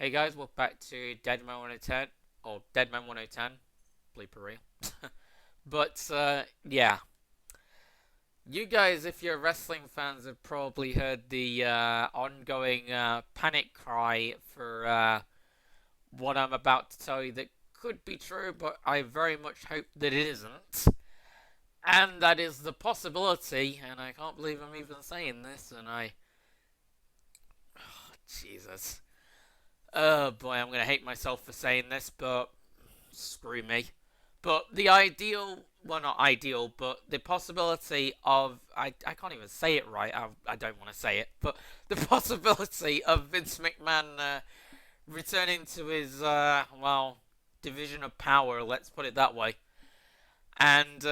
Hey guys, welcome back to Deadman 110, or Deadman 1010, bleeper real. But, yeah. You guys, if you're wrestling fans, have probably heard the ongoing panic cry for what I'm about to tell you that could be true, but I very much hope that it isn't. And that is the possibility, and I can't believe I'm even saying this, and Oh, Jesus. Oh boy, I'm gonna hate myself for saying this, but screw me. But the ideal, well, not ideal, but the possibility of, I can't even say it right, I don't want to say it, but the possibility of Vince McMahon returning to his, well, division of power, let's put it that way. And,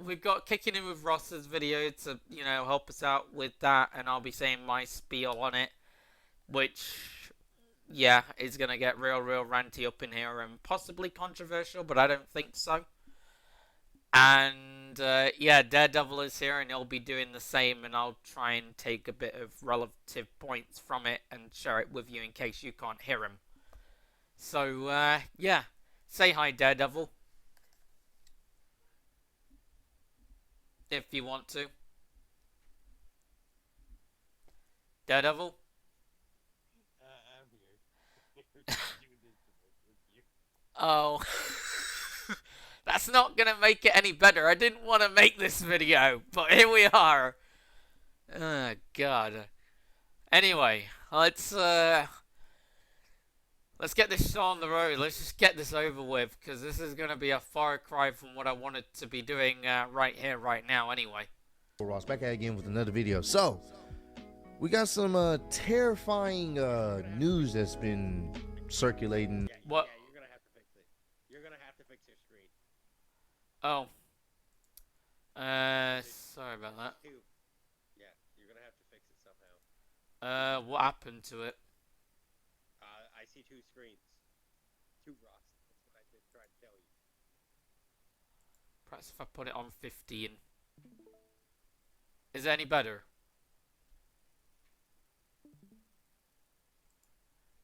we've got Kicking In With Ross's video to, help us out with that, and I'll be saying my spiel on it, which, yeah, is going to get real ranty up in here and possibly controversial, but I don't think so. And, yeah, Daredevil is here and he'll be doing the same, and I'll try and take a bit of relative points from it and share it with you in case you can't hear him. So, yeah, say hi, Daredevil. If you want to. Daredevil? I'm here. Oh. That's not gonna make it any better. I didn't want to make this video, but here we are. Oh, God. Anyway, let's get this show on the road. Let's just get this over with, because this is going to be a far cry from what I wanted to be doing right here, right now, anyway. Ross, back at it again with another video. So, we got some terrifying news that's been circulating. What? Yeah, you're gonna have to fix it. You're gonna have to fix your screen. Oh. Sorry about that. Yeah, you're gonna have to fix it somehow. What happened to it? I see two screens. Two Ross. That's what I did try to tell you. Perhaps if I put it on 15. Is it any better?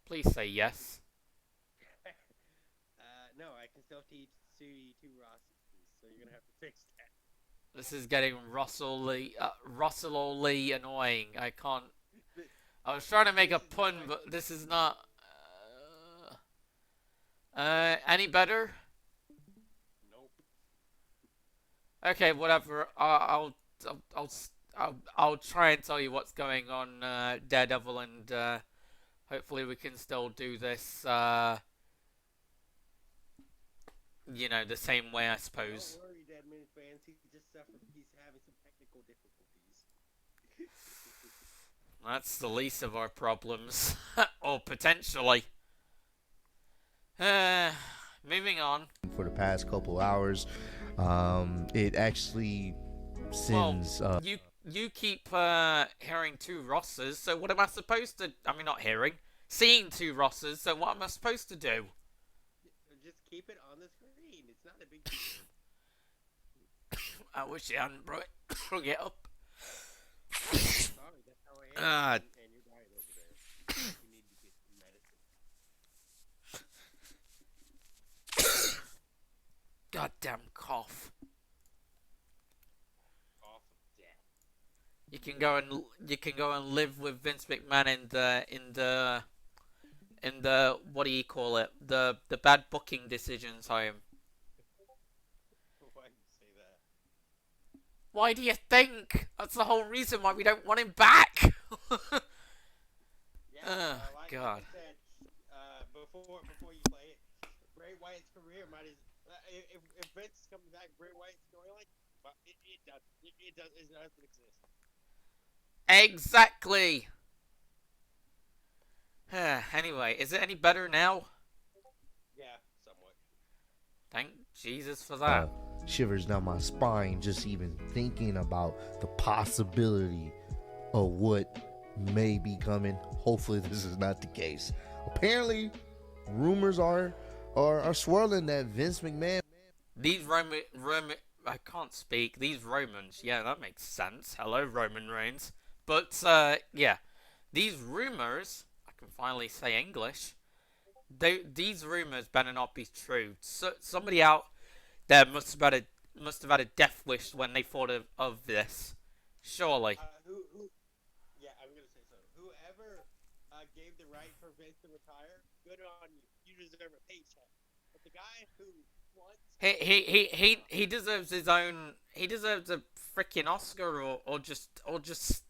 Please say yes. No, I can still see two Rosses, so you're gonna have to fix that. This is getting Russell-ly annoying. I can't. I was trying to make a pun, but this is not. Any better? Nope. Okay, whatever. I'll try and tell you what's going on, Daredevil, and hopefully we can still do this. The same way, I suppose. Don't worry, Deadman fans. He's having some technical difficulties. That's the least of our problems, or potentially. Moving on. For the past couple hours, it actually sends. Well, you keep hearing two Rosses, so what am I supposed to? I mean, not hearing, seeing two Rosses. So what am I supposed to do? Just keep it on the screen. It's not a big deal. I wish you hadn't brought it up. Sorry, that's how I am. And you're dying over there. You need to get some medicine. Goddamn cough. Cough of death. You can go and live with Vince McMahon in the what do you call it? The bad booking decisions home. Why do you say that? Why do you think? That's the whole reason why we don't want him back. Yeah, like God. I said, before you play it, Bray Wyatt's career might as if Vince is coming back, Bray Wyatt's storyline, well, it doesn't exist. Exactly. Anyway, is it any better now? Yeah, somewhat. Thank Jesus for that. Shivers down my spine just even thinking about the possibility of what may be coming. Hopefully this is not the case. Apparently rumors are swirling that Vince McMahon, These I can't speak. These Romans, yeah, that makes sense. Hello, Roman Reigns. But, yeah. these rumors, I can finally say English, these rumors better not be true. So, somebody out there must have had a death wish when they thought of this. Surely. Who? Yeah, I'm gonna say so. Whoever gave the right for Vince to retire, good on you. You deserve a paycheck. But the guy who wants He deserves his own. He deserves a freaking Oscar or just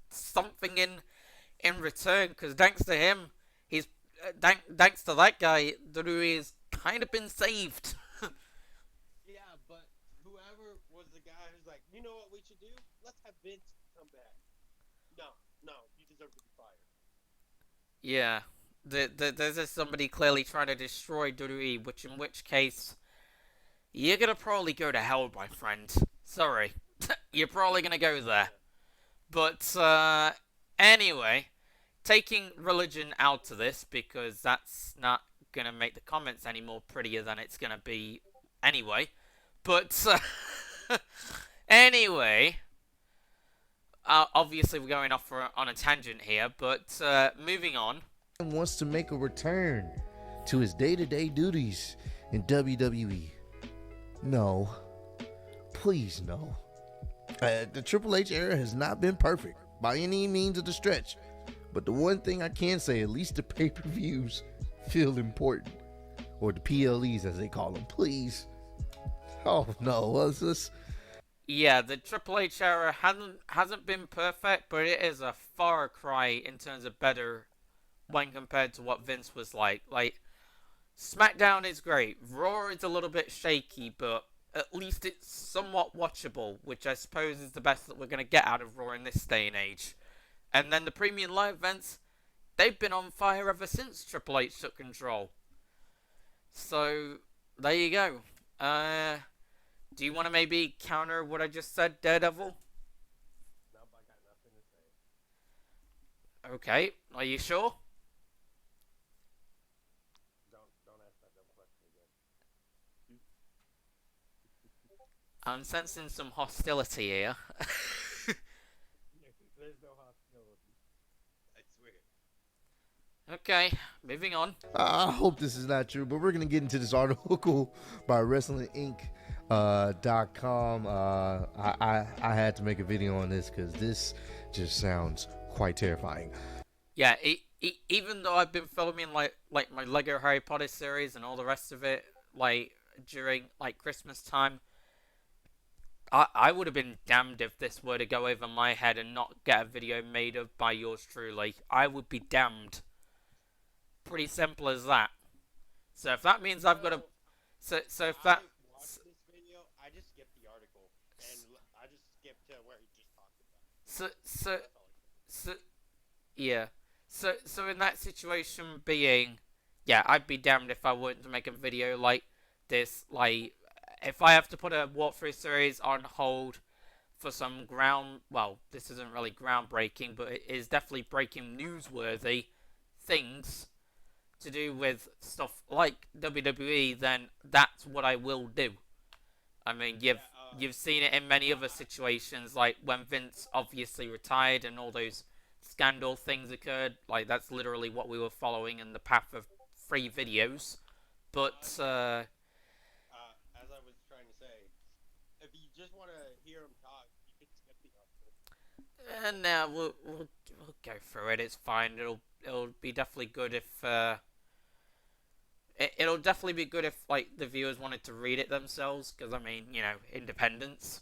something in return. Because thanks to him, he's thanks to that guy, WWE has kind of been saved. yeah, but whoever was the guy who's like, you know what we should do? Let's have Vince come back. No, no, you deserve to be fired. Yeah, there's just somebody clearly trying to destroy WWE, in which case you're gonna probably go to hell, my friend. Sorry, you're probably gonna go there. Yeah. But anyway, taking religion out of this because that's not gonna make the comments any more prettier than it's gonna be anyway. But anyway, obviously we're going off on a tangent here. But moving on. Wants to make a return to his day-to-day duties in WWE. No, please no. The Triple H era has not been perfect by any means of the stretch, but the one thing I can say, at least the pay-per-views feel important, or the PLEs as they call them. Please. Oh no, what's this? Yeah, the Triple H era hasn't been perfect, but it is a far cry in terms of better when compared to what Vince was like. Like, SmackDown is great. Raw is a little bit shaky, but at least it's somewhat watchable, which I suppose is the best that we're going to get out of Raw in this day and age. And then the premium live events, they've been on fire ever since Triple H took control. So, there you go. Do you want to maybe counter what I just said, Daredevil? Nope, I got nothing to say. Okay, are you sure? Don't ask that dumb question again. I'm sensing some hostility here. There's no hostility. I swear. Okay, moving on. I hope this is not true, but we're gonna get into this article by WrestlingInc.com. I had to make a video on this because this just sounds quite terrifying. Yeah, even though I've been filming like my Lego Harry Potter series and all the rest of it, like during like Christmas time, I would have been damned if this were to go over my head and not get a video made of by yours truly. I would be damned. Pretty simple as that. So if that means I've got to, so if that, I watched this video. I just skipped the article and I just skipped to where he just talked about it. so That's all he said. so yeah. So in that situation being, yeah, I'd be damned if I weren't to make a video like this. Like, if I have to put a walkthrough series on hold for some well, this isn't really groundbreaking, but it is definitely breaking newsworthy things to do with stuff like WWE, then that's what I will do. I mean, you've seen it in many other situations, like when Vince obviously retired and all those scandal things occurred. Like, that's literally what we were following in the path of free videos. But As I was trying to say, if you just want to hear him talk, you can skip the article. and now we'll go through it. It's fine. It'll be definitely good if it'll definitely be good if like the viewers wanted to read it themselves, because I mean, independence.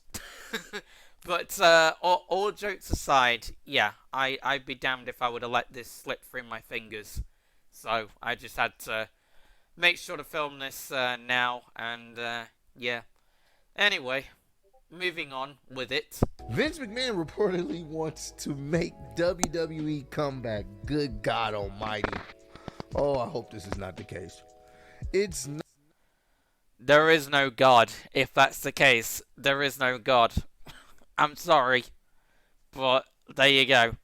But all jokes aside, yeah, I'd be damned if I would have let this slip through my fingers. So I just had to make sure to film this now, and yeah. Anyway, moving on with it. Vince McMahon reportedly wants to make WWE come back. Good God Almighty! Oh, I hope this is not the case. It's not. There is no God. If that's the case, there is no God. I'm sorry, but there you go.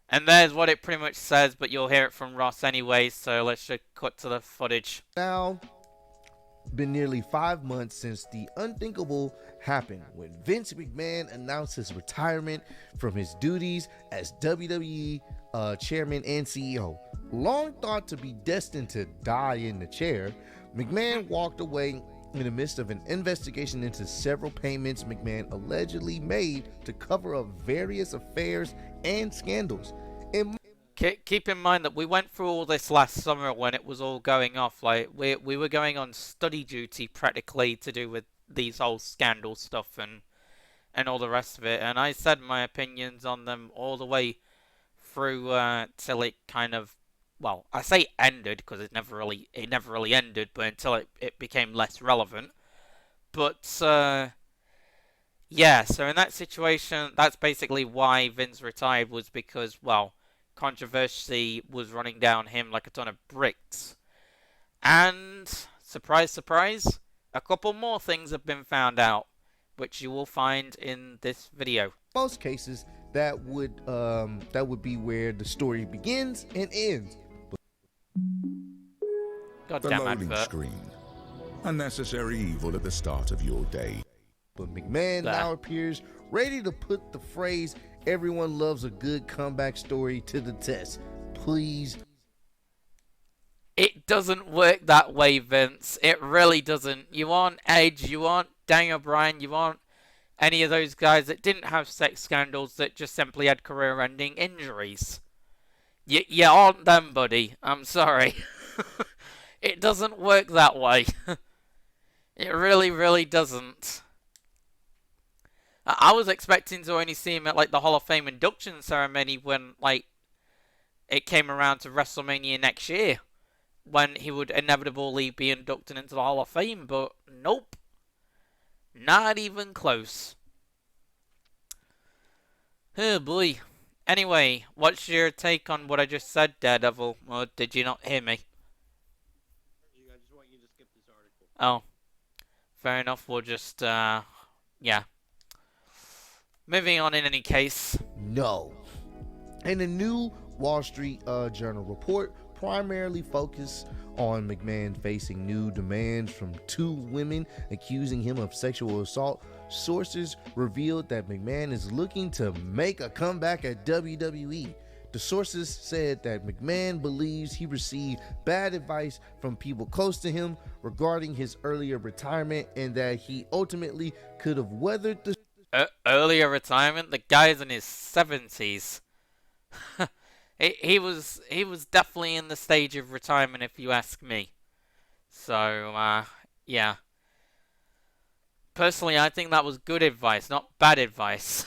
And there's what it pretty much says, but you'll hear it from Ross anyway, so let's just cut to the footage. Now, been nearly 5 months since the unthinkable happened when Vince McMahon announced his retirement from his duties as WWE chairman and CEO. Long thought to be destined to die in the chair, McMahon walked away in the midst of an investigation into several payments McMahon allegedly made to cover up various affairs and scandals. Keep in mind that we went through all this last summer when it was all going off. Like we were going on study duty practically to do with these whole scandal stuff and all the rest of it. And I said my opinions on them all the way through till it kind of, well, I say ended because it never really ended, but until it became less relevant. But yeah, so in that situation, that's basically why Vince retired, was because, well, controversy was running down him like a ton of bricks. And, surprise, surprise, a couple more things have been found out, which you will find in this video. Most cases, that would be where the story begins and ends. God The damn loading advert. screen. Unnecessary evil at the start of your day. But McMahon now appears ready to put the phrase "everyone loves a good comeback story" to the test. Please. It doesn't work that way, Vince. It really doesn't. You want Edge, you want Daniel Bryan, you want any of those guys that didn't have sex scandals, that just simply had career-ending injuries. You aren't them, buddy. I'm sorry. It doesn't work that way. It really, really doesn't. I was expecting to only see him at like the Hall of Fame induction ceremony when like it came around to WrestleMania next year, when he would inevitably be inducted into the Hall of Fame, but nope. Not even close. Oh boy. Anyway, what's your take on what I just said, Daredevil? Or did you not hear me? I just want you to skip this article. Oh. Fair enough, we'll just, yeah. Moving on in any case. No. In a new Wall Street Journal report, primarily focused on McMahon facing new demands from two women accusing him of sexual assault, sources revealed that McMahon is looking to make a comeback at WWE. The sources said that McMahon believes he received bad advice from people close to him regarding his earlier retirement, and that he ultimately could have weathered the Earlier retirement? The guy's in his 70s. He was definitely in the stage of retirement, if you ask me. So, yeah. Personally, I think that was good advice, not bad advice.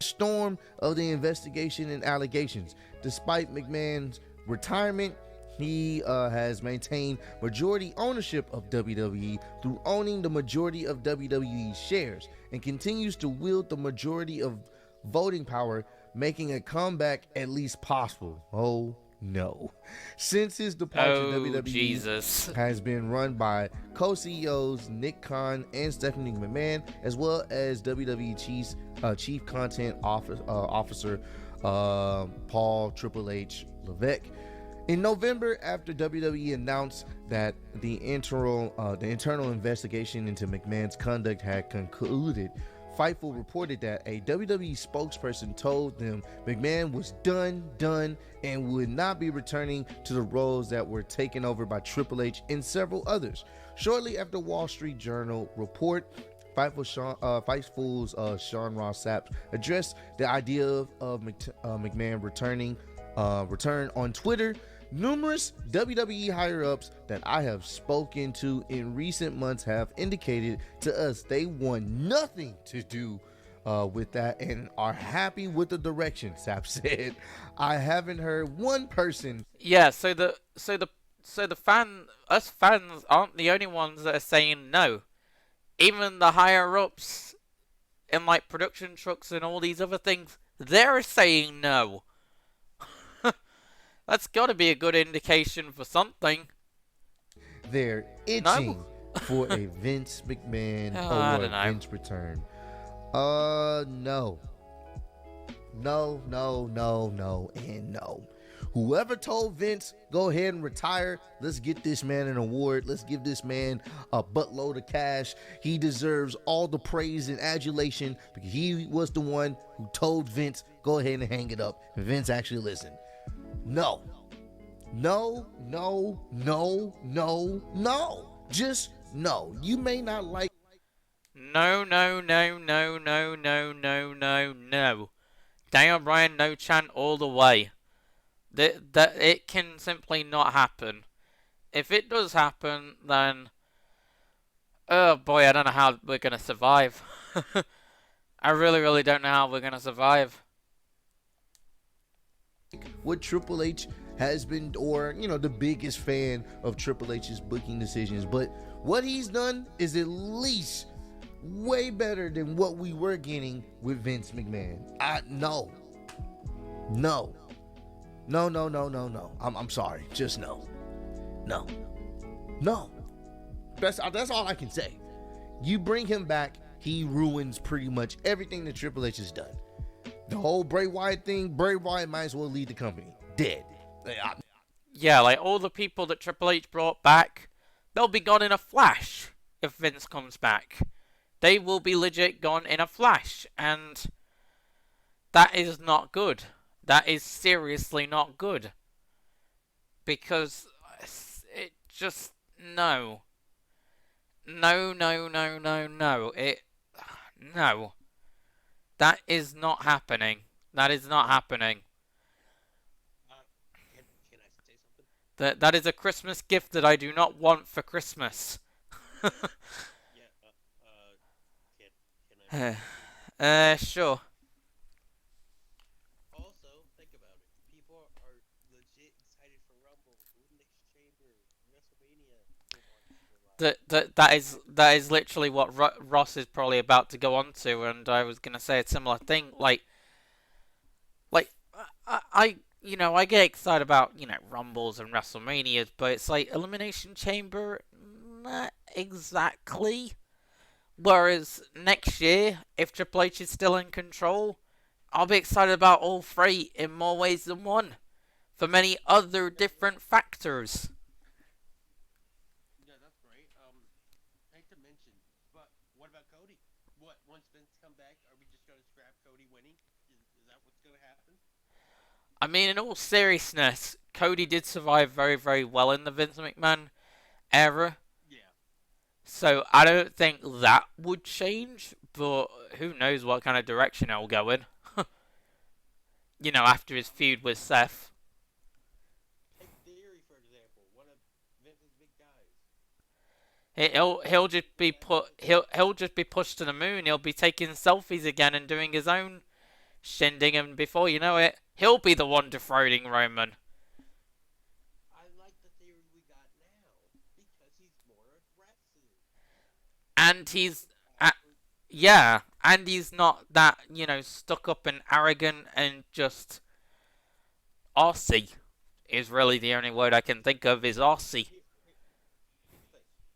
storm of the investigation and allegations. Despite McMahon's retirement, he has maintained majority ownership of WWE through owning the majority of WWE's shares, and continues to wield the majority of voting power, making a comeback at least possible. Oh no. Since his departure, WWE Jesus. has been run by co-CEOs Nick Khan and Stephanie McMahon, as well as WWE Chief Content Officer Paul Triple H Levesque. In November, after WWE announced that the internal investigation into McMahon's conduct had concluded, Fightful reported that a WWE spokesperson told them McMahon was done, and would not be returning to the roles that were taken over by Triple H and several others. Shortly after Wall Street Journal report, Fightful's Sean Ross Sapp addressed the idea of McMahon return on Twitter. Numerous WWE higher-ups that I have spoken to in recent months have indicated to us they want nothing to do with that and are happy with the direction, Sapp said. I haven't heard one person. Yeah, so the us fans aren't the only ones that are saying no. Even the higher ups in like production trucks and all these other things, they're saying no. That's got to be a good indication for something. They're itching for a Vince McMahon or a Vince return. No, and no. Whoever told Vince, go ahead and retire, let's get this man an award. Let's give this man a buttload of cash. He deserves all the praise and adulation because he was the one who told Vince, go ahead and hang it up. And Vince actually listened. No. No, no, no, no, no. Just no. You may not like. No, no, no, no, no, no, no, no, no. Daniel Bryan, no chant all the way. That it can simply not happen. If it does happen, then oh boy, I don't know how we're gonna survive. I really, really don't know how we're gonna survive. What Triple H has been, or the biggest fan of Triple H's booking decisions, but what he's done is at least way better than what we were getting with Vince McMahon. No. I'm sorry, just no. That's all I can say. You bring him back, he ruins pretty much everything that Triple H has done. The whole Bray Wyatt thing, Bray Wyatt might as well leave the company. Dead. Yeah, like all the people that Triple H brought back, they'll be gone in a flash if Vince comes back. They will be legit gone in a flash, and that is not good. That is seriously not good. Because it just, no. No. No. That is not happening. That is not happening. Can I say something? That is a Christmas gift that I do not want for Christmas. Yeah. Can I? Sure. Also, think about it. People are legit excited for Rumble, Elimination Chamber, WrestleMania. That is literally what Ross is probably about to go on to, and I was gonna say a similar thing. Like I I get excited about Rumbles and WrestleManias, but it's like Elimination Chamber, not exactly. Whereas next year, if Triple H is still in control, I'll be excited about all three in more ways than one, for many other different factors. Yeah, that's great. Hate to mention, but what about Cody? What, once Vince come back, are we just gonna scrap Cody winning? Is that what's gonna happen? I mean, in all seriousness, Cody did survive very, very well in the Vince McMahon era. Yeah. So I don't think that would change, but who knows what kind of direction it'll go in. After his feud with Seth. Take Theory, for example, one of Vince's big guys. He'll just be pushed to the moon. He'll be taking selfies again and doing his own shindig, and before you know it, he'll be the one defrauding Roman. I like the Theory we got now because he's more aggressive. And he's not that, stuck up and arrogant and just Aussie is really the only word I can think of is Aussie. Here's the thing.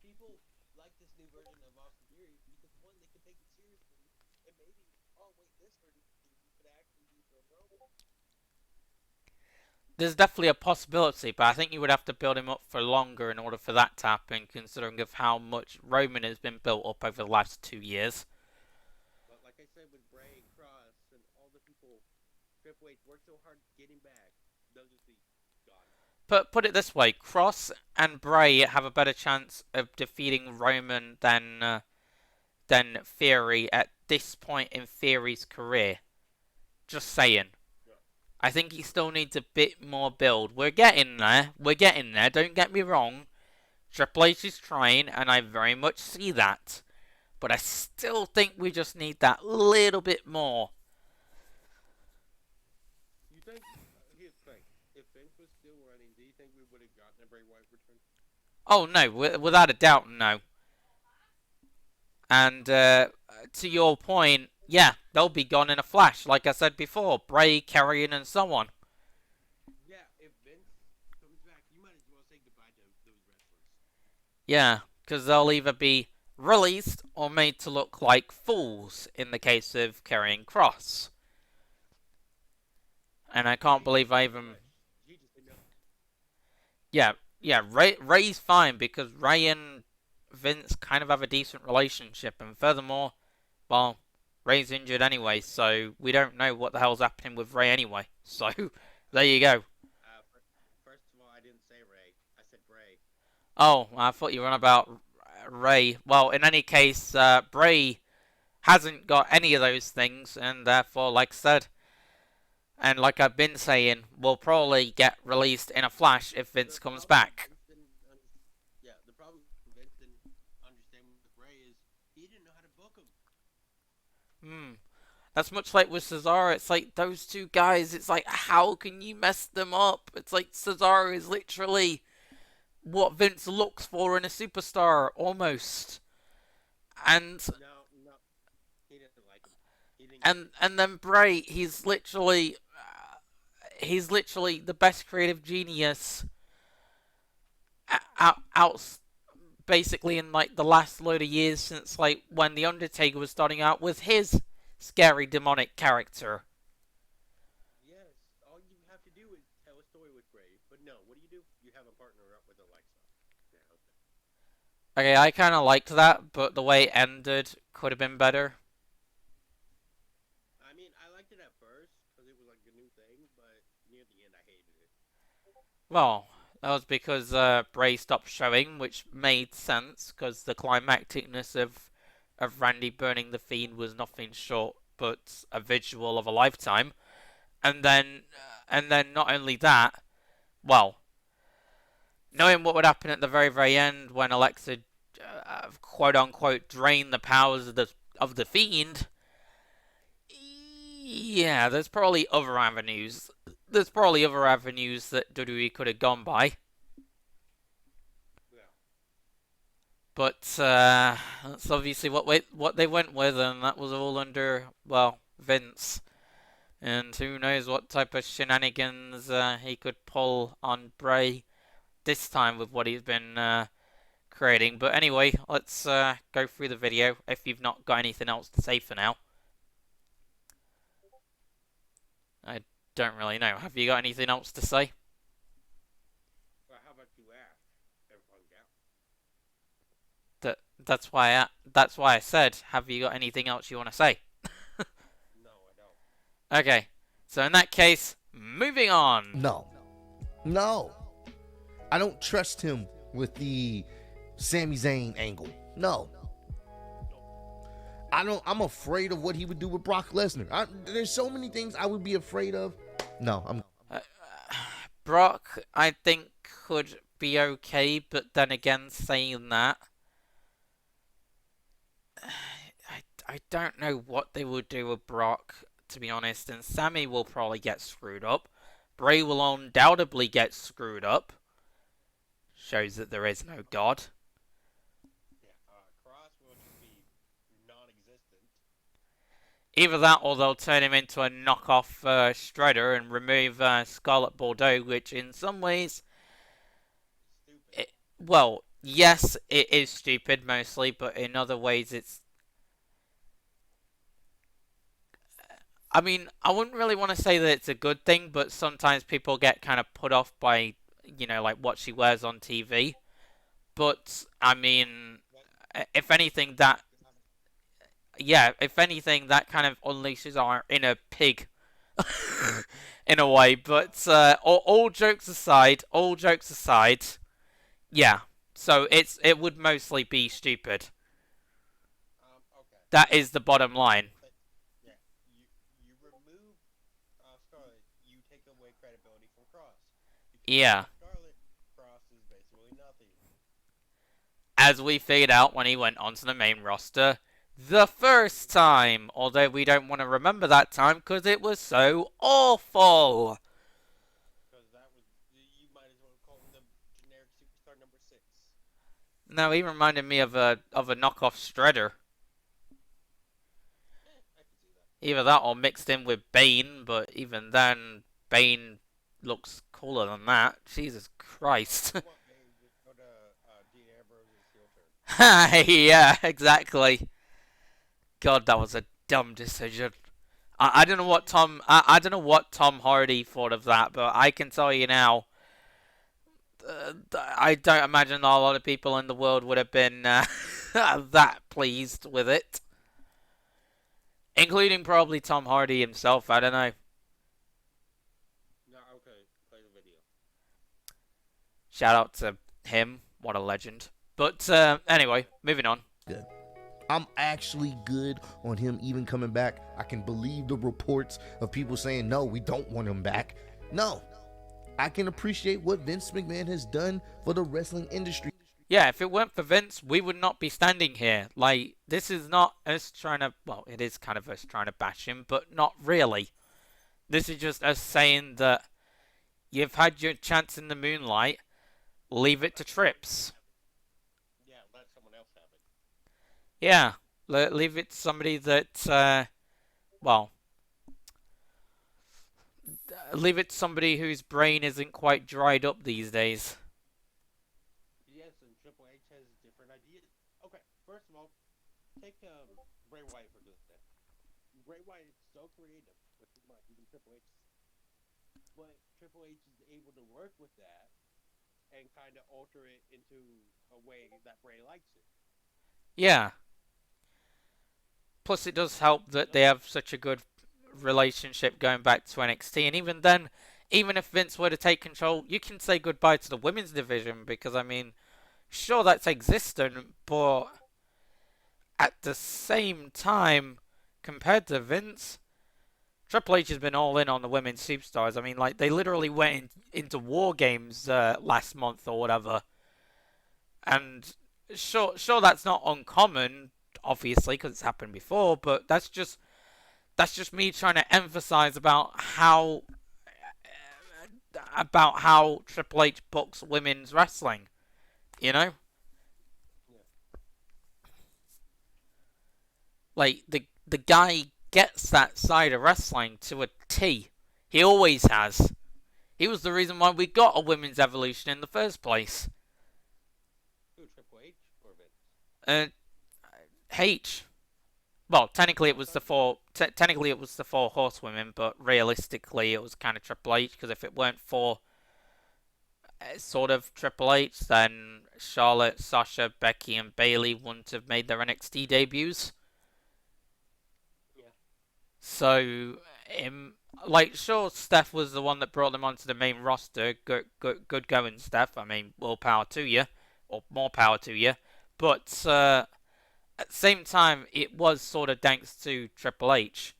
People like this new version of Austin Theory because one, they can take it seriously, and maybe, oh wait, this version could actually be for Roman. There's definitely a possibility, but I think you would have to build him up for longer in order for that to happen, considering of how much Roman has been built up over the last 2 years. But like I said, with Bray and Cross and all the people Triple H worked so hard to get him back, they'll just be gone. But put it this way, Cross and Bray have a better chance of defeating Roman than Theory at this point in Theory's career. Just saying. I think he still needs a bit more build. We're getting there. Don't get me wrong. Triple H is trying, and I very much see that. But I still think we just need that little bit more. You think, here's the thing, if Vince was still running, do you think we would have gotten a Bray Wyatt return? Oh, no. Without a doubt, no. And to your point, yeah, they'll be gone in a flash. Like I said before, Bray, Karrion, and so on. Yeah, if Vince comes back, you might as well say goodbye to those wrestlers. Yeah, because they'll either be released or made to look like fools in the case of Karrion Cross. And I can't believe I even... Jesus Yeah, yeah. Ray's fine because Ray and Vince kind of have a decent relationship, and furthermore, well, Ray's injured anyway, so we don't know what the hell's happening with Ray anyway. So there you go. First of all, I didn't say Ray. I said Bray. Oh, I thought you were on about Ray. Well, in any case, Bray hasn't got any of those things, and therefore, like I said, and like I've been saying, will probably get released in a flash if Vince comes back. The problem Vincent understanding with Ray is he didn't know how to book him. Hmm. That's much like with Cesaro. It's like those two guys. It's like, how can you mess them up? It's like Cesaro is literally what Vince looks for in a superstar, almost. And No, he didn't like him. He didn't. and then Bray, he's literally the best creative genius out basically in like the last load of years since like when the Undertaker was starting out with his scary demonic character. Yes, all you have to do is tell a story with Bray. But no, what do? You have a partner up with Alexa. Yeah, okay. Okay, I kind of liked that, but the way it ended could have been better. I mean, I liked it at first because it was like a new thing, but near the end, I hated it. Well, that was because Bray stopped showing, which made sense because the climacticness of Randy burning the Fiend was nothing short but a visual of a lifetime. And then not only that, well, knowing what would happen at the very very end when Alexa quote unquote drained the powers of the Fiend. Yeah, there's probably other avenues. There's probably other avenues that WWE could have gone by. Yeah. But that's obviously what they went with, and that was all under, well, Vince. And who knows what type of shenanigans he could pull on Bray this time with what he's been creating. But anyway, let's go through the video if you've not got anything else to say for now. I don't really know. Have you got anything else to say? Well, how about you ask and find out? That's why I said, have you got anything else you want to say? No, I don't. Okay, so in that case, moving on. No. I don't trust him with the Sami Zayn angle. No. I'm afraid of what he would do with Brock Lesnar. There's so many things I would be afraid of. No. Brock, I think, could be okay, but then again, saying that, I don't know what they would do with Brock, to be honest, and Sami will probably get screwed up. Bray will undoubtedly get screwed up. Shows that there is no God. Yeah, Cross will just be non-existent. Either that or they'll turn him into a knockoff Shredder and remove Scarlet Bordeaux, which in some ways, Stupid. well, yes, it is stupid mostly, but in other ways it's... I mean, I wouldn't really want to say that it's a good thing, but sometimes people get kind of put off by, like what she wears on TV. But, I mean, if anything, that kind of unleashes our inner pig in a way. But all jokes aside, yeah. So it would mostly be stupid. Okay. That is the bottom line. But, yeah, you remove Scarlet, you take away credibility from Cross. Yeah. Scarlet, Cross is basically nothing. As we figured out when he went onto the main roster the first time. Although we don't want to remember that time because it was so awful. Because that was, you might as well call him the generic superstar number 6. No, he reminded me of a knockoff Shredder. I can see that. Either that or mixed in with Bane, but even then, Bane looks cooler than that. Jesus Christ. What, man, just go to Dean Ambrose's heel turn. Yeah, exactly. God, that was a dumb decision. I don't know what Tom Hardy thought of that, but I can tell you now, I don't imagine a lot of people in the world would have been that pleased with it, including probably Tom Hardy himself. I don't know. No, okay. Play the video. Shout out to him. What a legend. But anyway, moving on. Good. I'm actually good on him even coming back. I can believe the reports of people saying, no, we don't want him back. No, I can appreciate what Vince McMahon has done for the wrestling industry. Yeah, if it weren't for Vince, we would not be standing here. Like, this is not us trying to, well, it is kind of us trying to bash him, but not really. This is just us saying that you've had your chance in the moonlight, leave it to Trips. Yeah, let someone else have it. Yeah, leave it to somebody that, well, leave it to somebody whose brain isn't quite dried up these days. Yes, and Triple H has different ideas. Okay, first of all, take Bray Wyatt for this then. Bray Wyatt is so creative with his mind, even Triple H. But Triple H is able to work with that and kind of alter it into a way that Bray likes it. Yeah. Plus, it does help that they have such a good relationship going back to NXT. And even then, even if Vince were to take control, you can say goodbye to the women's division because, I mean, sure, that's existent, but at the same time, compared to Vince, Triple H has been all in on the women's superstars. I mean, like, they literally went into War Games last month or whatever. And sure, that's not uncommon, obviously, because it's happened before, but that's just me trying to emphasize about how Triple H books women's wrestling, you know? Like, the guy gets that side of wrestling to a T. He always has. He was the reason why we got a women's evolution in the first place. Who, Triple H or Vince? H. Well, technically it was the four. Technically it was the four horsewomen, but realistically it was kind of Triple H. Because if it weren't for sort of Triple H, then Charlotte, Sasha, Becky, and Bayley wouldn't have made their NXT debuts. Yeah. So, like, sure, Steph was the one that brought them onto the main roster. Good going, Steph. I mean, all power to you, or more power to you. But at the same time, it was sort of thanks to Triple H.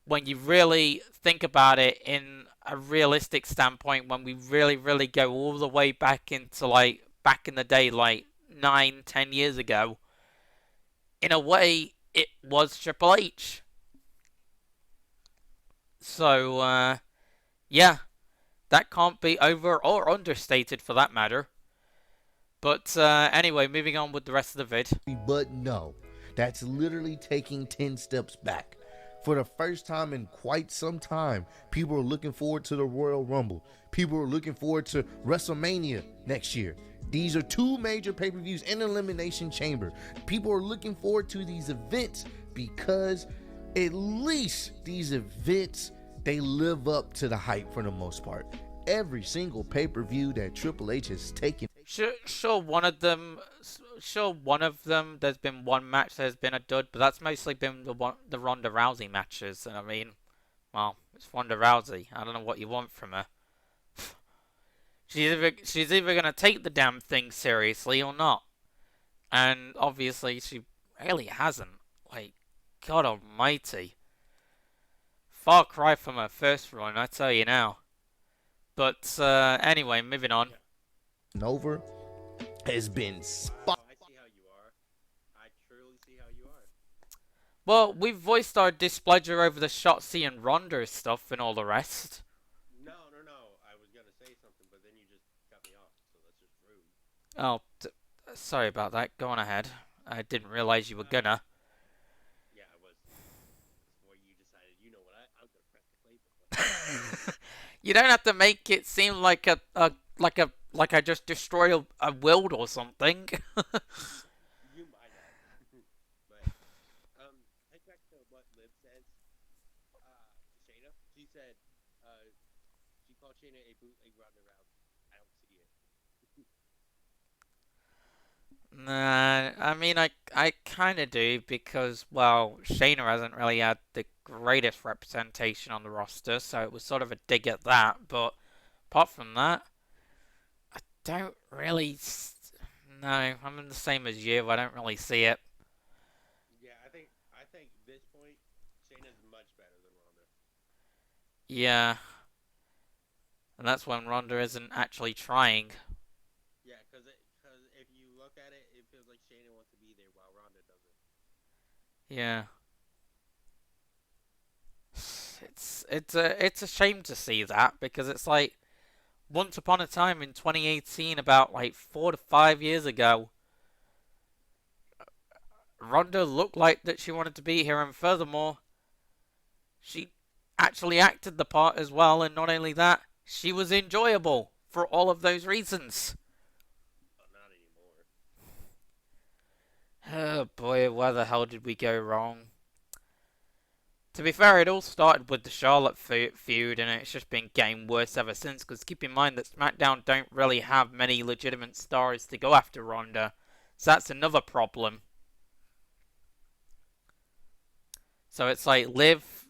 When you really think about it in a realistic standpoint, when we really, really go all the way back into, like, back in the day, like 9-10 years ago, in a way, it was Triple H. So, yeah, that can't be over or understated for that matter. But anyway, moving on with the rest of the vid. But no, that's literally taking 10 steps back. For the first time in quite some time, people are looking forward to the Royal Rumble. People are looking forward to WrestleMania next year. These are two major pay-per-views in Elimination Chamber. People are looking forward to these events because at least these events, they live up to the hype for the most part. Every single pay-per-view that Triple H has taken. Sure, one of them. There's been one match that has been a dud, but that's mostly been the Ronda Rousey matches. And I mean, well, it's Ronda Rousey. I don't know what you want from her. She's either gonna take the damn thing seriously or not, and obviously she really hasn't. Like, God Almighty, far cry from her first run, I tell you now. But anyway, moving on. Over has been spot. I see how you are. I truly see how you are. Well, we've voiced our displeasure over the Shotzi and Ronda stuff and all the rest. No. I was gonna say something, but then you just cut me off, so that's just rude. Oh, sorry about that. Go on ahead. I didn't realize you were gonna. Yeah, I was. Before you decided, you know what? I'm gonna press the play button. You don't have to make it seem like like I just destroyed a world or something. You might have. But take back to what Liv says to Shayna. She said she called Shayna a bootleg Ronda Rousey. I don't see Nah, I mean, I kind of do because, well, Shayna hasn't really had the greatest representation on the roster, so it was sort of a dig at that. But apart from that, don't really. No, I'm in the same as you. I don't really see it. Yeah, I think this point Shayna's much better than Ronda. Yeah, and that's when Ronda isn't actually trying. Yeah, because if you look at it, it feels like Shayna wants to be there while Ronda doesn't. Yeah, it's a shame to see that because it's like once upon a time in 2018, about like 4 to 5 years ago, Ronda looked like that she wanted to be here, and furthermore, she actually acted the part as well, and not only that, she was enjoyable for all of those reasons. Oh, not anymore. Oh boy, where the hell did we go wrong? To be fair, it all started with the Charlotte feud, and it's just been getting worse ever since, because keep in mind that SmackDown don't really have many legitimate stars to go after Ronda, so that's another problem. So it's like Liv,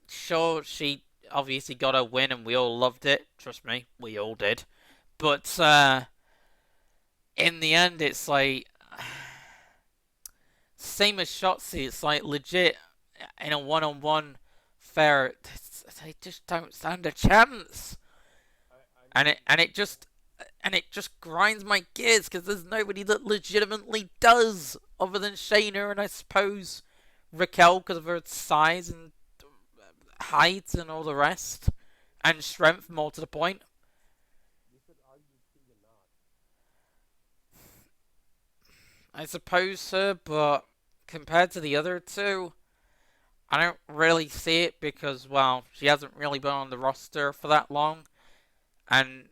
sure, she obviously got a win and we all loved it. Trust me, we all did. But in the end, it's like same as Shotzi. It's like legit in a one-on-one fair. They just don't stand a chance, I and mean, it just grinds my gears because there's nobody that legitimately does other than Shayna and I suppose Raquel because of her size and height and all the rest, and strength more to the point. you could argue Tegan Knox. I suppose so, but compared to the other two, I don't really see it because, well, she hasn't really been on the roster for that long, and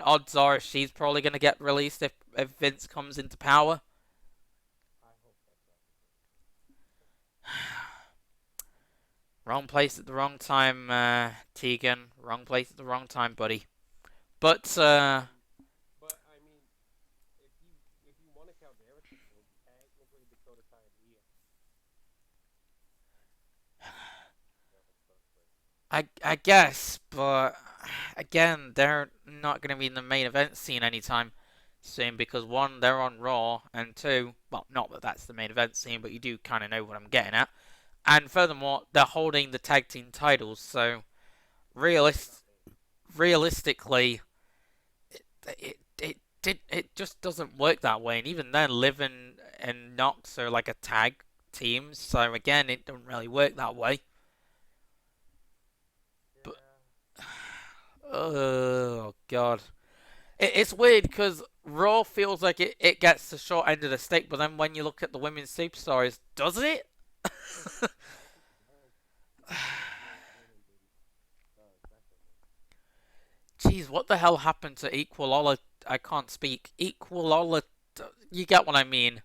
odds are she's probably going to get released if Vince comes into power. I hope that's not Wrong place at the wrong time, Tegan. Wrong place at the wrong time, buddy. But, But I mean, if you want to count their sequel, technically Dakota Kai and Rhea. I guess, but again, they're not going to be in the main event scene anytime soon because one, they're on Raw, and two, well, not that that's the main event scene, but you do kind of know what I'm getting at. And furthermore, they're holding the tag team titles, so realist, realistically, it just doesn't work that way. And even then, Liv and Nox are like a tag team, so again, it doesn't really work that way. But Yeah. oh god, it's weird because Raw feels like it gets the short end of the stick, but then when you look at the women's superstars, does it? I don't think it does. Women didn't. Especially. Jeez, what the hell happened to equality? I can't speak. Equality. You get what I mean.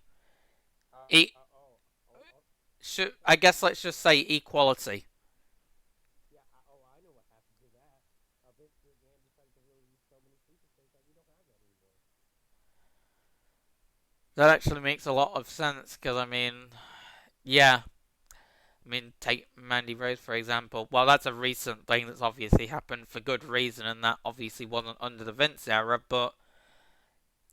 E- Oh. I guess let's just say equality. Yeah. I know what happened to that. Vince McMahon decided to release so many superstars that we don't have that anymore. That actually makes a lot of sense because I mean, yeah. I mean, take Mandy Rose for example. Well, that's a recent thing that's obviously happened for good reason, and that obviously wasn't under the Vince era. But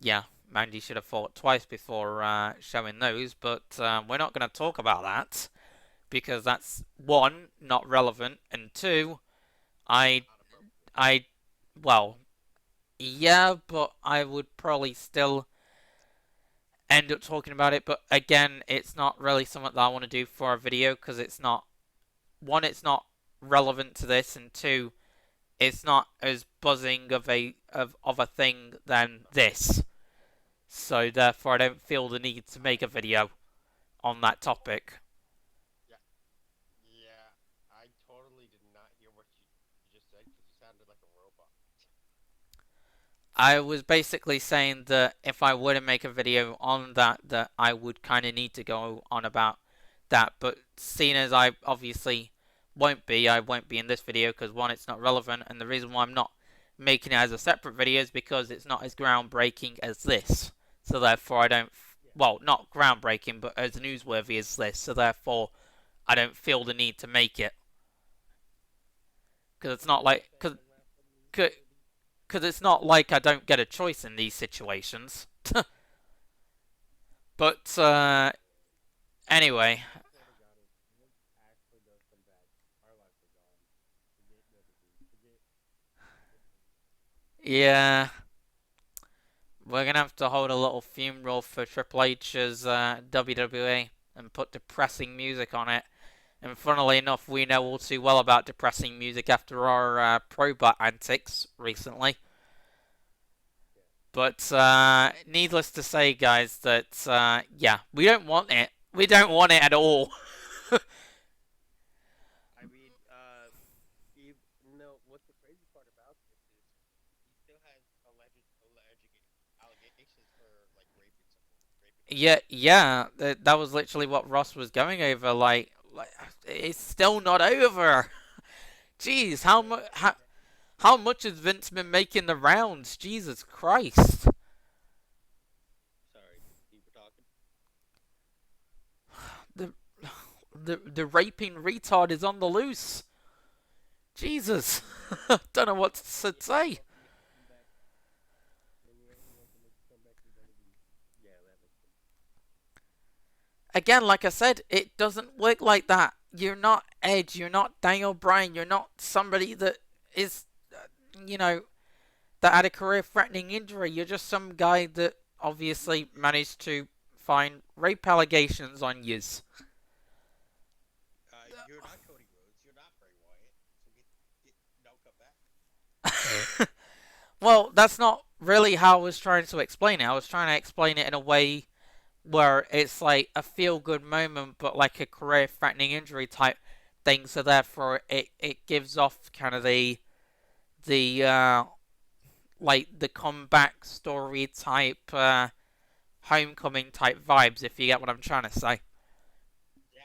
yeah, Mandy should have fought twice before showing those. But we're not going to talk about that because that's one, not relevant, and two, I, Not appropriate. I, well, yeah, but I would probably still end up talking about it. But again, it's not really something that I want to do for a video because it's not one, it's not relevant to this, and two, it's not as buzzing of a thing than this. So therefore, I don't feel the need to make a video on that topic. Yeah. Yeah. I totally did not hear what you just said because you sounded like a robot. I was basically saying that if I were to make a video on that, that I would kind of need to go on about that. But seeing as I obviously I won't be in this video because one, it's not relevant, and the reason why I'm not making it as a separate video is because it's not as groundbreaking as this. So therefore, I don't. Yeah. Well, not groundbreaking, but as newsworthy as this. So therefore, I don't feel the need to make it because it's not Why like is that because the wrestling newsworthy? it's not like I don't get a choice in these situations. But anyway, I swear to God, if Vince actually does come back, our lives are gone. Forget WWE. Forget yeah, we're gonna have to hold a little funeral for Triple H's WWE and put depressing music on it. And funnily enough, we know all too well about depressing music after our Probot antics recently. yeah. But needless to say, guys, that yeah, we don't want it. We don't want it at all. I mean, no. What the crazy part about this is, he still has alleged allegations for like raping Yeah, someone. yeah, that was literally what Ross was going over. Like it's still not over. Jeez, how much has Vince been making the rounds? Jesus Christ. Sorry, you were talking. The the raping retard is on the loose. Jesus. Don't know what to Then he say. wants to make a comeback. Then he wants to make a comeback to WWE. Yeah, that makes sense. Again, like I said, it doesn't work like that. You're not Edge, you're not Daniel Bryan, you're not somebody that is, you know, that had a career threatening injury. You're just some guy that obviously managed to find rape allegations on yous. You're not Cody Rhodes. You're not Bray Wyatt. So don't come back. Well, that's not really how I was trying to explain it. I was trying to explain it in a way where it's like a feel good moment, but like a career threatening injury type thing. So therefore, it gives off kind of the like the comeback story type, homecoming type vibes. If you get what I'm trying to say. Yeah,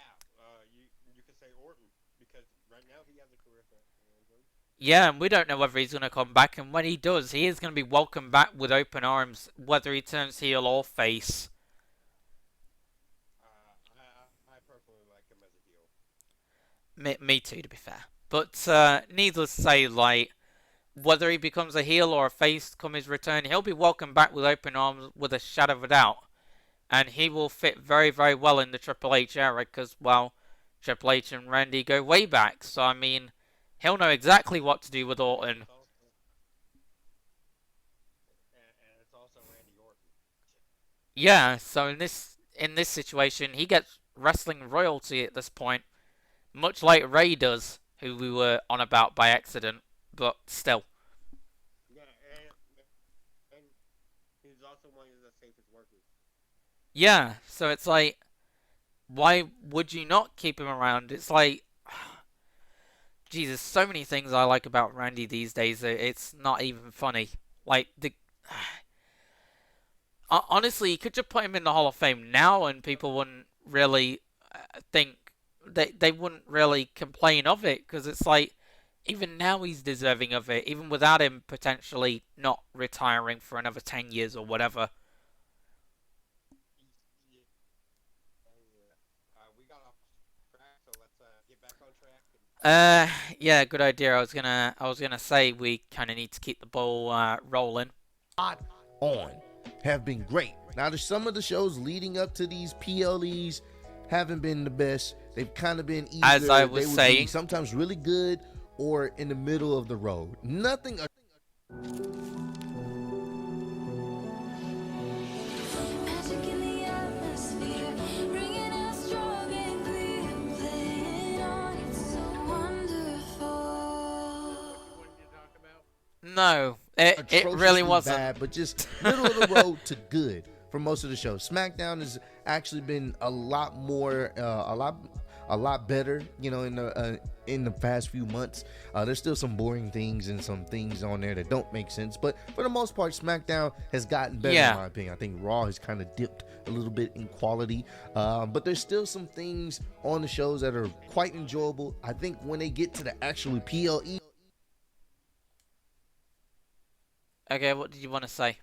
you could say Orton because right now he has a career threatening injury. Yeah, and we don't know whether he's going to come back, and when he does, he is going to be welcomed back with open arms, whether he turns heel or face. I personally like him as a heel. Me too, to be fair. But needless to say, like, whether he becomes a heel or a face come his return, he'll be welcomed back with open arms with a shadow of a doubt. And he will fit very, very well in the Triple H era because, well, Triple H and Randy go way back. So, I mean, he'll know exactly what to do with And Orton. it's also Randy Orton. Yeah, so in this situation, he gets wrestling royalty at this point, much like Ray does, who we were on about by accident, but still. Yeah, and he's also one of the safest workers. Yeah, so it's like, why would you not keep him around? It's like, Jesus, so many things I like about Randy these days. It's not even funny. Like honestly, you could just put him in the Hall of Fame now, and people wouldn't really think they wouldn't really complain of it because it's like even now he's deserving of it, even without him potentially not retiring for another 10 years or whatever. We got off track, so let's get back on track. Uh, yeah, good idea. I was gonna say we kind of need to keep the ball rolling. On have been great. Now, there's some of the shows leading up to these PLEs haven't been the best. They've kind of been either As I was they would saying, be sometimes really good or in the middle of the road. Nothing. Magic in the atmosphere, ringing out strong and clear, playing on. It's so wonderful. What you wanted to talk about? no, it really Atrociously wasn't. bad, but just middle of the road to good for most of the shows. SmackDown has actually been a lot more, a lot better. You know, in the past few months, there's still some boring things and some things on there that don't make sense. But for the most part, SmackDown has gotten better Yeah. in my opinion. I think Raw has kind of dipped a little bit in quality, but there's still some things on the shows that are quite enjoyable. I think when they get to the actual PLE. Okay, what did you want to say?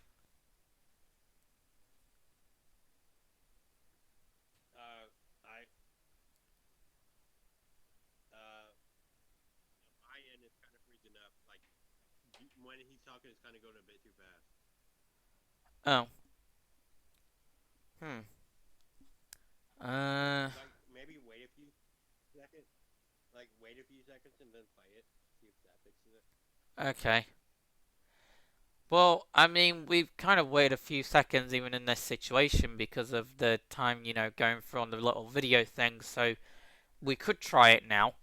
when he's talking, it's kind of going a bit too fast. Oh. Hmm. Uh. Like maybe wait a few seconds. Like wait a few seconds and then play it. See if that fixes it. Okay. Well, I mean, we've kind of waited a few seconds even in this situation because of the time, going through on the little video thing, so we could try it now.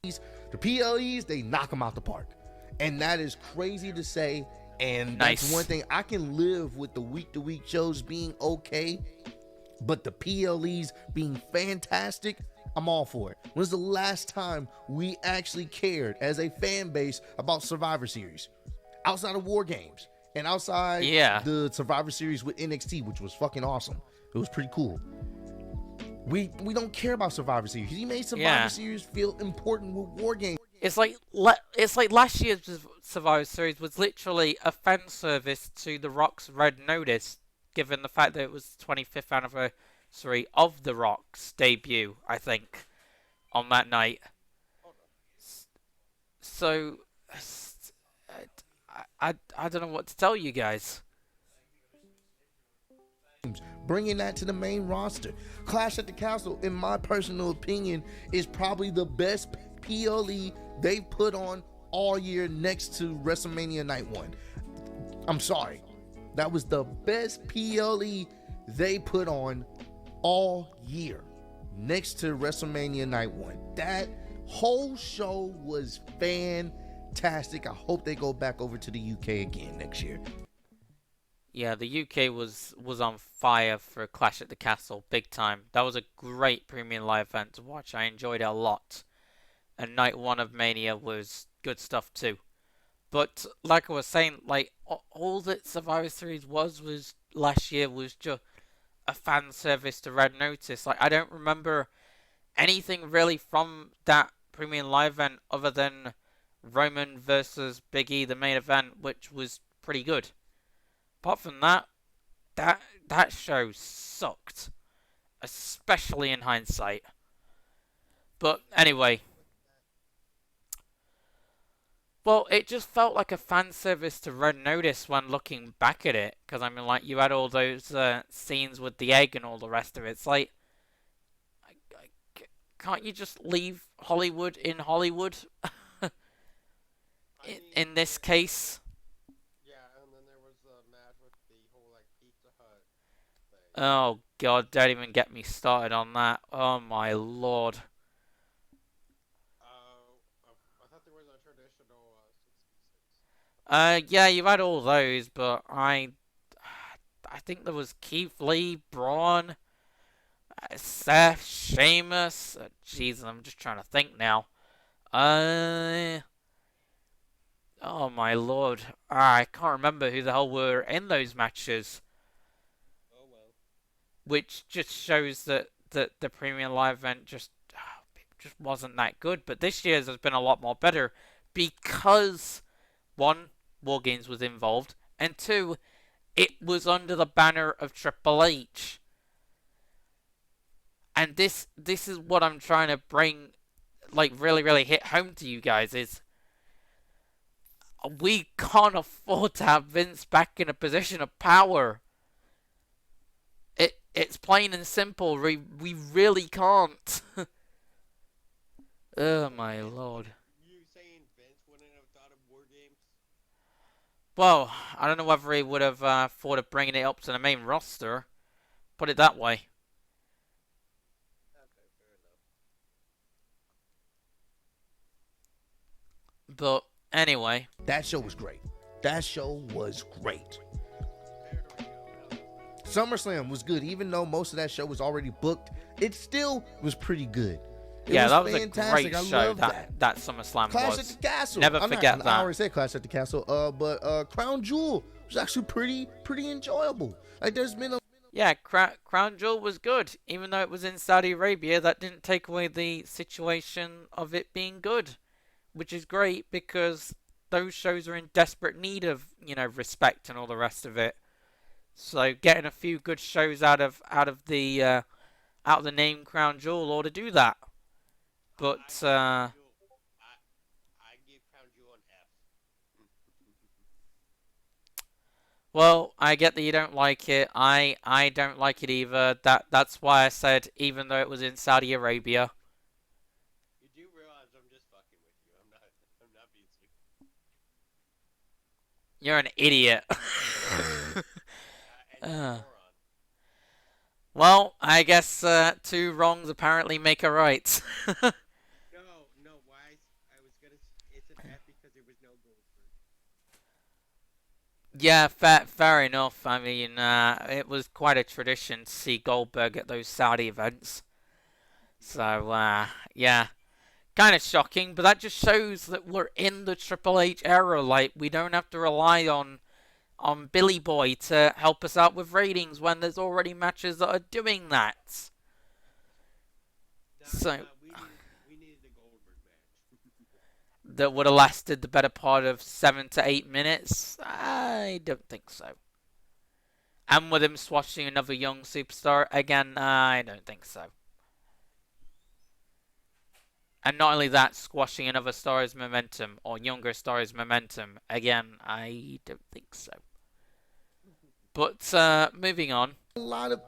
Yeah. The PLEs, they knock them out the park. And that is crazy to say. And Nice. that's one thing I can live with the week-to-week shows being okay. But the PLEs being fantastic, I'm all for it. When's the last time we actually cared as a fan base about Survivor Series? Outside of War Games and outside the Survivor Series with NXT, which was fucking awesome. It was pretty cool. We don't care about Survivor Series. He made Survivor Series feel important with War Games. It's like last year's Survivor Series was literally a fan service to The Rock's Red Notice, given the fact that it was the 25th anniversary of The Rock's debut, I think, on that night. So, I don't know what to tell you guys. Bringing that to the main roster. Clash at the Castle, in my personal opinion, is probably the best PLE they've put on all year next to WrestleMania Night 1. I'm sorry. That was the best PLE they put on all year next to WrestleMania Night 1. That whole show was fantastic. I hope they go back over to the UK again next year. Yeah, the UK was on fire for Clash at the Castle, big time. That was a great premium live event to watch. I enjoyed it a lot. And Night 1 of Mania was good stuff too. But like I was saying, like all that Survivor Series was last year was just a fan service to Red Notice. Like I don't remember anything really from that premium live event other than Roman versus Big E, the main event, which was pretty good. Apart from that show sucked, especially in hindsight. But anyway, well, it just felt like a fan service to Red Notice when looking back at it, because I mean, like you had all those scenes with the egg and all the rest of it. It's like, can't you just leave Hollywood in Hollywood? in this case. And then there was a match with the whole like Pizza Hut thing. Oh God, don't even get me started on that. Oh my Lord. I thought there was a traditional 6v6. Yeah, you've had all those, but I think there was Keith Lee, Braun, Seth, Sheamus. Jesus, I'm just trying to think now. Oh my Lord, I can't remember who the hell were in those matches. Oh well. Which just shows that the premium live event just wasn't that good. But this year's has been a lot more better because one, War Games was involved, and two, it was under the banner of Triple H. And this is what I'm trying to bring, like really, really hit home to you guys is we can't afford to have Vince back in a position of power. It's plain and simple. We really can't. Oh my Lord. You saying Vince wouldn't have thought of War Games? Well, I don't know whether he would have thought of bringing it up to the main roster. Put it that way. Okay, fair enough. But anyway. That show was great. That show was great. There we go. SummerSlam was good, even though most of that show was already booked. It still was pretty good. That was fantastic. a great show. That SummerSlam Clash was. at the Castle. Never forget that. I already said Clash at the Castle. But Crown Jewel was actually pretty enjoyable. Like there's been a Yeah, Crown Jewel was good, even though it was in Saudi Arabia. That didn't take away the situation of it being good, which is great because those shows are in desperate need of respect and all the rest of it. So getting a few good shows out of the name Crown Jewel ought to do that. But I give Crown Jewel an F. Well, I get that you don't like it. I don't like it either. That's why I said even though it was in Saudi Arabia. You do realize I'm just fucking with you. I'm not being serious. You're an idiot. And you're a Uh, moron. well, I guess two wrongs apparently make a right. No, no. Why? I was gonna. It's an F because there was no Goldberg. Yeah, fair enough. I mean, it was quite a tradition to see Goldberg at those Saudi events. So, yeah, kind of shocking, but that just shows that we're in the Triple H era. Like, we don't have to rely on Billy Boy to help us out with ratings when there's already matches that are doing that. Nah, So, nah. We needed the Goldberg match. that would have lasted the better part of 7 to 8 minutes? I don't think so. And with him swashing another young superstar, again, I don't think so. And not only that, squashing another star's momentum, or younger star's momentum, again, I don't think so. But, moving on. A lot of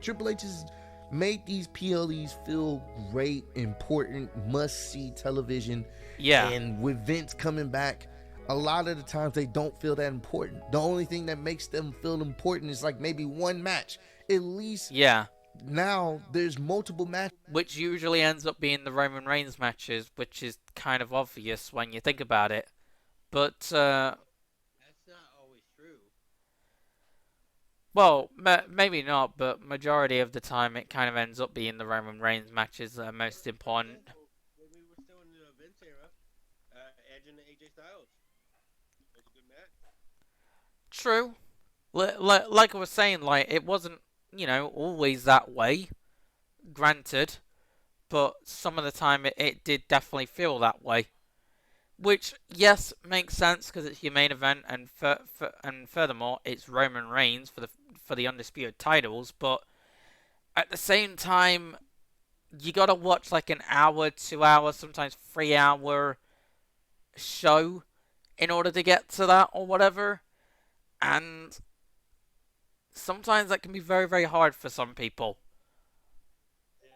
Triple H has made these PLEs feel great, important, must see television. Yeah. And with Vince coming back, a lot of the times they don't feel that important. The only thing that makes them feel important is like maybe one match. At least Yeah. now there's multiple matches. Which usually ends up being the Roman Reigns matches, which is kind of obvious when you think about it. But, That's not always true. well, maybe not, but majority of the time it kind of ends up being the Roman Reigns matches that are most important. When we were still in the Vince era, Edge and AJ Styles. It was a good match. True. Like I was saying, like, it wasn't, always that way, granted, but some of the time it did definitely feel that way. Which, yes, makes sense because it's your main event, and and furthermore, it's Roman Reigns for the undisputed titles. But at the same time, you gotta watch like an hour, 2 hour, sometimes 3 hour show in order to get to that or whatever, and sometimes that can be very, very hard for some people. Yeah.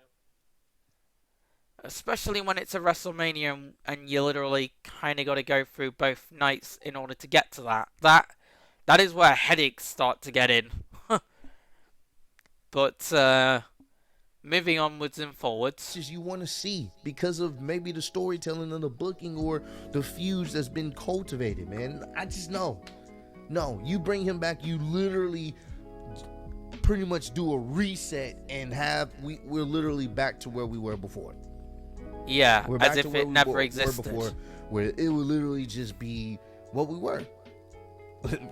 Especially when it's a WrestleMania and you literally kind of got to go through both nights in order to get to that. That is where headaches start to get in. But moving onwards and forwards. You want to see because of maybe the storytelling and the booking or the feuds that's been cultivated, man. I just know. No, you bring him back, you literally pretty much do a reset and we're literally back to where we were before. Yeah, We're back as to if where it we never were existed. before, where it would literally just be what we were.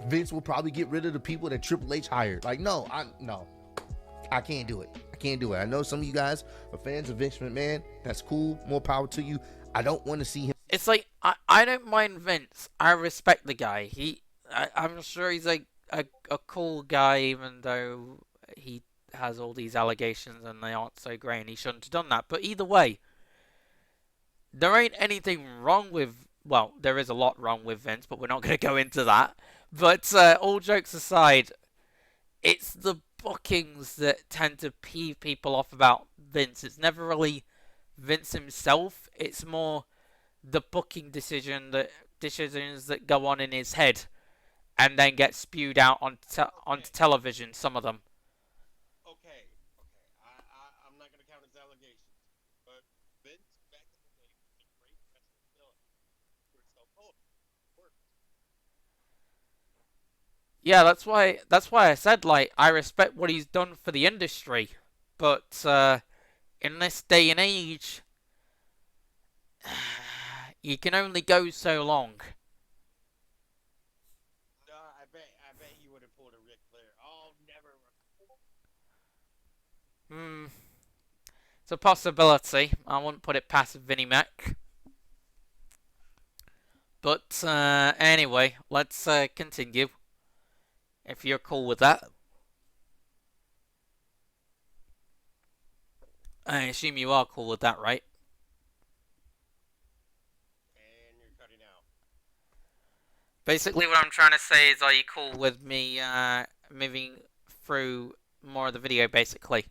Vince will probably get rid of the people that Triple H hired. Like, no, I can't do it. I can't do it. I know some of you guys are fans of Vince McMahon. That's cool. More power to you. I don't want to see him. It's like, I don't mind Vince. I respect the guy. I'm sure he's a cool guy, even though he has all these allegations and they aren't so great and he shouldn't have done that. But either way, there ain't anything wrong with, well, there is a lot wrong with Vince, but we're not going to go into that. But all jokes aside, it's the bookings that tend to peeve people off about Vince. It's never really Vince himself. It's more the booking decisions that go on in his head and then get spewed out onto television, some of them. Okay. I'm not gonna count his allegations, but Vince back in the day was a great wrestling villain. We're so cold. Work. Yeah, that's why I said, like, I respect what he's done for the industry, but in this day and age, you can only go so long. No, I bet he would have pulled a Ric Flair. Oh, never. It's a possibility. I wouldn't put it past Vinnie Mac. But anyway, let's continue. If you're cool with that. I assume you are cool with that, right? And you're cutting out. Basically, what I'm trying to say is, are you cool with me moving through more of the video, basically?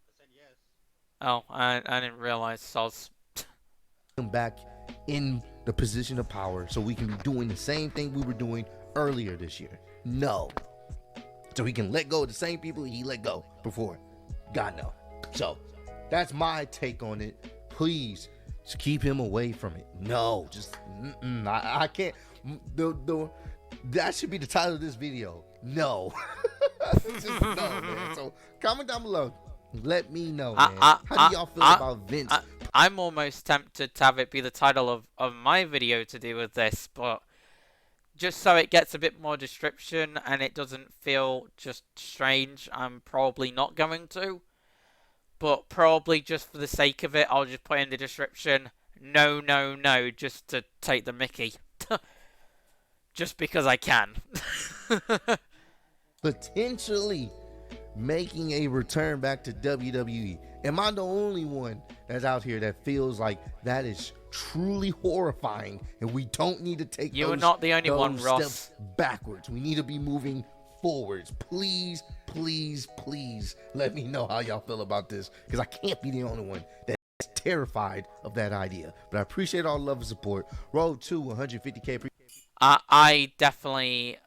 I said yes. Oh, I didn't realize, soz. Him back in the position of power so we can be doing the same thing we were doing earlier this year. No. So he can let go of the same people he let go before. God no. So that's my take on it. Please just keep him away from it. No, just I can't. That should be the title of this video. No. Just no, man. So comment down below. Let me know, man. How do y'all feel about Vince? I'm almost tempted to have it be the title of my video to do with this, but just so it gets a bit more description and it doesn't feel just strange, I'm probably not going to. But probably just for the sake of it, I'll just put in the description, no, no, no, just to take the mickey. Just because I can. Potentially making a return back to WWE. Am I the only one that's out here that feels like that is truly horrifying and we don't need to take You are not the only one, Ross. steps backwards? We need to be moving forwards. Please, please, please let me know how y'all feel about this, because I can't be the only one that's terrified of that idea. But I appreciate all the love and support. Road to 150K. I definitely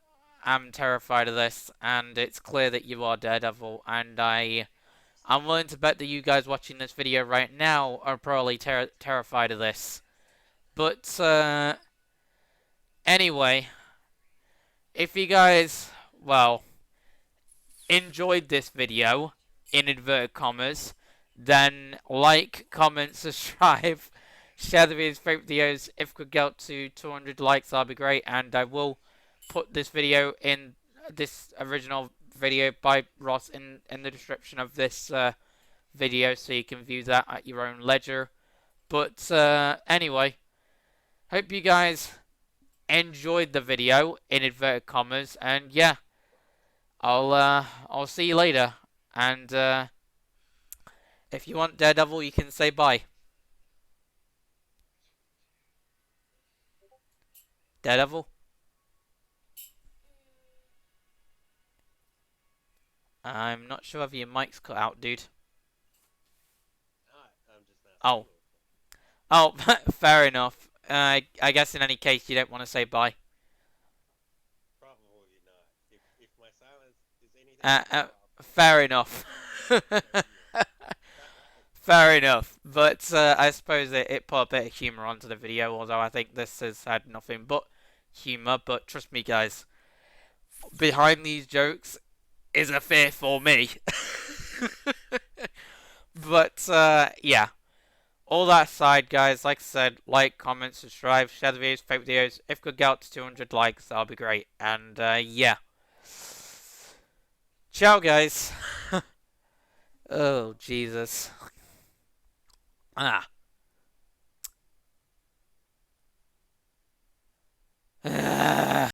am terrified of this, and it's clear that you are, Daredevil, and I'm willing to bet that you guys watching this video right now are probably terrified of this. But anyway, if you guys, well, enjoyed this video, in inverted commas, then like, comment, subscribe, share the video's favorite videos. If we could get up to 200 likes, that'd be great, and I will put this video in this original video by Ross in the description of this video, so you can view that at your own leisure. But anyway, hope you guys enjoyed the video, in inverted commas, and yeah, I'll see you later, and if you want Daredevil, you can say bye. Daredevil? I'm not sure if your mic's cut out, dude. I'm just not. Oh, fair enough. I guess in any case, you don't want to say bye. Probably not. If my silence is anything. Fair enough. Fair enough. But I suppose it put a bit of humour onto the video, although I think this has had nothing but humour. But trust me, guys, behind these jokes is a fear for me. But yeah. All that aside, guys, like I said, like, comment, subscribe, share the videos, favorite videos. If we could get up to 200 likes, that'll be great. And yeah. Ciao, guys. Oh, Jesus. Ah.